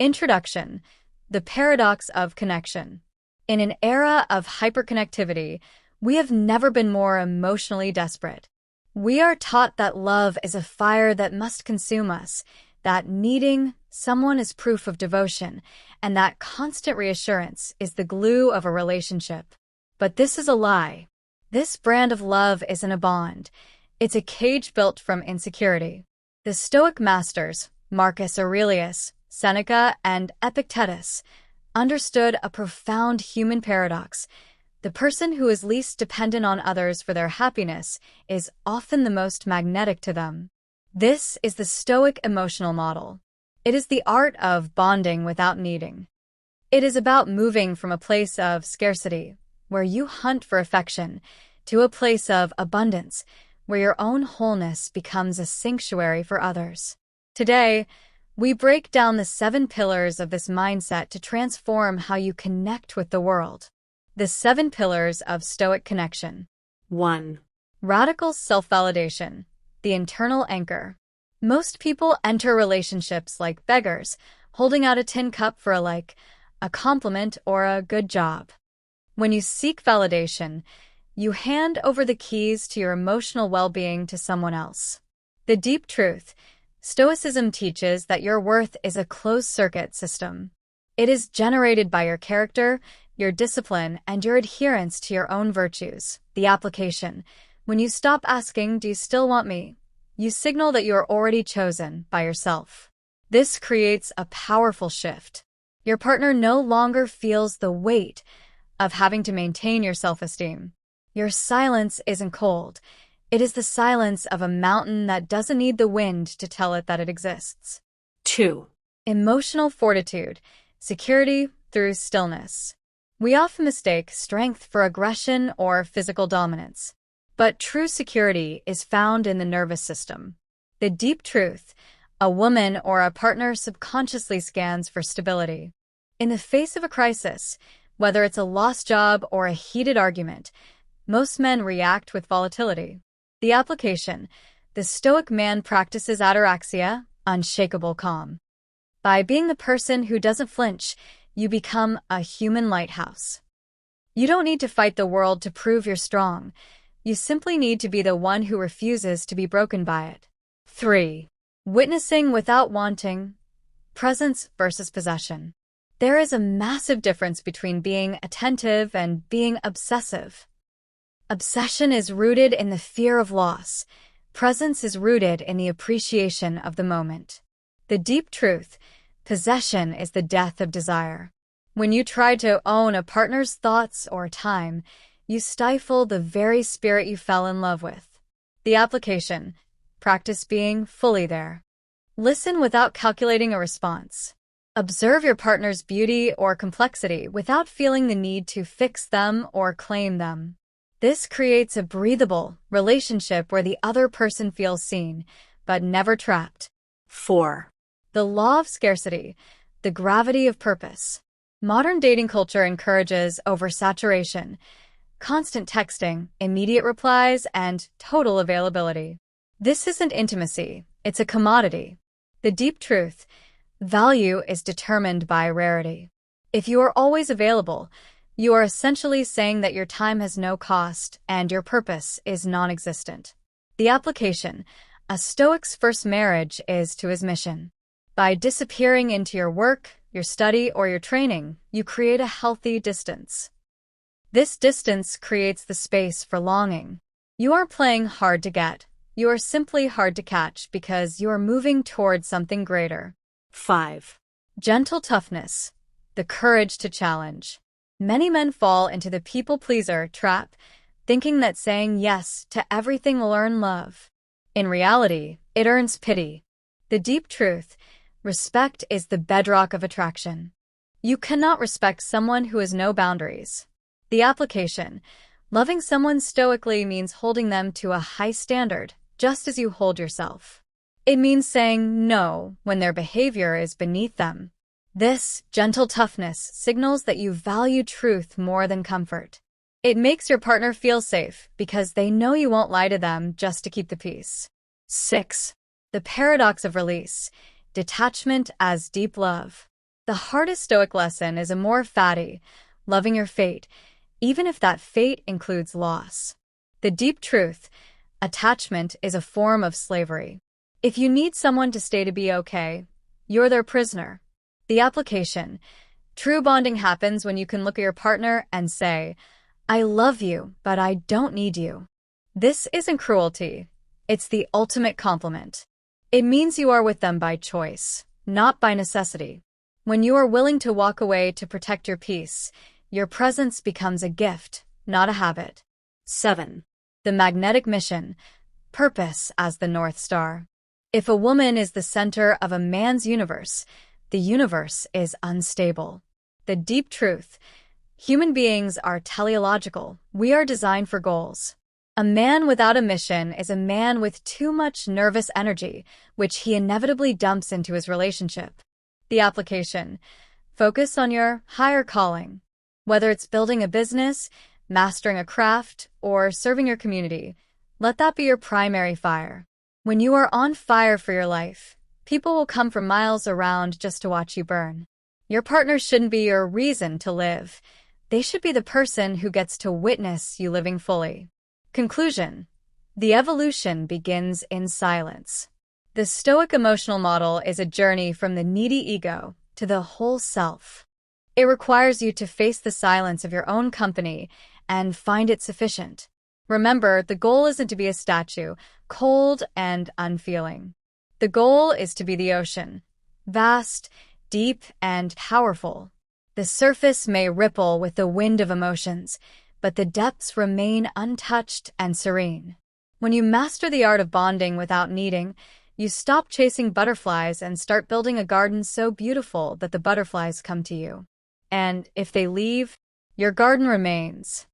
Introduction: The paradox of connection. In an era of hyperconnectivity, we have never been more emotionally desperate. We are taught that love is a fire that must consume us, that needing someone is proof of devotion, and that constant reassurance is the glue of a relationship. But this is a lie. This brand of love isn't a bond. It's a cage built from insecurity. The Stoic masters, Marcus Aurelius, Seneca, and Epictetus, understood a profound human paradox. The person who is least dependent on others for their happiness is often the most magnetic to them. This is the Stoic Emotional Model. It is the art of bonding without needing. It is about moving from a place of scarcity, where you hunt for affection, to a place of abundance, where your own wholeness becomes a sanctuary for others. Today, we break down the 7 pillars of this mindset to transform how you connect with the world. The 7 pillars of Stoic connection. 1. Radical self-validation, the internal anchor. Most people enter relationships like beggars, holding out a tin cup for a like, a compliment, or a good job. When you seek validation, you hand over the keys to your emotional well-being to someone else. The deep truth: Stoicism teaches that your worth is a closed-circuit system. It is generated by your character, your discipline, and your adherence to your own virtues. The application: when you stop asking, "Do you still want me?" you signal that you are already chosen by yourself. This creates a powerful shift. Your partner no longer feels the weight of having to maintain your self-esteem. Your silence isn't cold. It is the silence of a mountain that doesn't need the wind to tell it that it exists. 2. Emotional fortitude, security through stillness. We often mistake strength for aggression or physical dominance. But true security is found in the nervous system. The deep truth: a woman or a partner subconsciously scans for stability. In the face of a crisis, whether it's a lost job or a heated argument, most men react with volatility. The application: the Stoic man practices ataraxia, unshakable calm. By being the person who doesn't flinch, you become a human lighthouse. You don't need to fight the world to prove you're strong. You simply need to be the one who refuses to be broken by it. 3. Witnessing without wanting, presence versus possession. There is a massive difference between being attentive and being obsessive. Obsession is rooted in the fear of loss. Presence is rooted in the appreciation of the moment. The deep truth: possession is the death of desire. When you try to own a partner's thoughts or time, you stifle the very spirit you fell in love with. The application: practice being fully there. Listen without calculating a response. Observe your partner's beauty or complexity without feeling the need to fix them or claim them. This creates a breathable relationship where the other person feels seen, but never trapped. 4. The law of scarcity, the gravity of purpose. Modern dating culture encourages oversaturation, constant texting, immediate replies, and total availability. This isn't intimacy, it's a commodity. The deep truth: value is determined by rarity. If you are always available, you are essentially saying that your time has no cost and your purpose is non-existent. The application: a Stoic's first marriage is to his mission. By disappearing into your work, your study, or your training, you create a healthy distance. This distance creates the space for longing. You aren't playing hard to get. You are simply hard to catch because you are moving toward something greater. 5. Gentle toughness, the courage to challenge. Many men fall into the people-pleaser trap, thinking that saying yes to everything will earn love. In reality, it earns pity. The deep truth: respect is the bedrock of attraction. You cannot respect someone who has no boundaries. The application: loving someone stoically means holding them to a high standard, just as you hold yourself. It means saying no when their behavior is beneath them. This gentle toughness signals that you value truth more than comfort. It makes your partner feel safe because they know you won't lie to them just to keep the peace. 6. The paradox of release, detachment as deep love. The hardest Stoic lesson is a more fatty, loving your fate, even if that fate includes loss. The deep truth: attachment is a form of slavery. If you need someone to stay to be okay, you're their prisoner. The application: true bonding happens when you can look at your partner and say, "I love you, but I don't need you." This isn't cruelty. It's the ultimate compliment. It means you are with them by choice, not by necessity. When you are willing to walk away to protect your peace, your presence becomes a gift, not a habit. 7. The magnetic mission: purpose as the North Star. If a woman is the center of a man's universe, the universe is unstable. The deep truth: human beings are teleological. We are designed for goals. A man without a mission is a man with too much nervous energy, which he inevitably dumps into his relationship. The application: focus on your higher calling. Whether it's building a business, mastering a craft, or serving your community, let that be your primary fire. When you are on fire for your life, people will come from miles around just to watch you burn. Your partner shouldn't be your reason to live. They should be the person who gets to witness you living fully. Conclusion: the evolution begins in silence. The Stoic Emotional Model is a journey from the needy ego to the whole self. It requires you to face the silence of your own company and find it sufficient. Remember, the goal isn't to be a statue, cold and unfeeling. The goal is to be the ocean, vast, deep, and powerful. The surface may ripple with the wind of emotions, but the depths remain untouched and serene. When you master the art of bonding without needing, you stop chasing butterflies and start building a garden so beautiful that the butterflies come to you. And if they leave, your garden remains.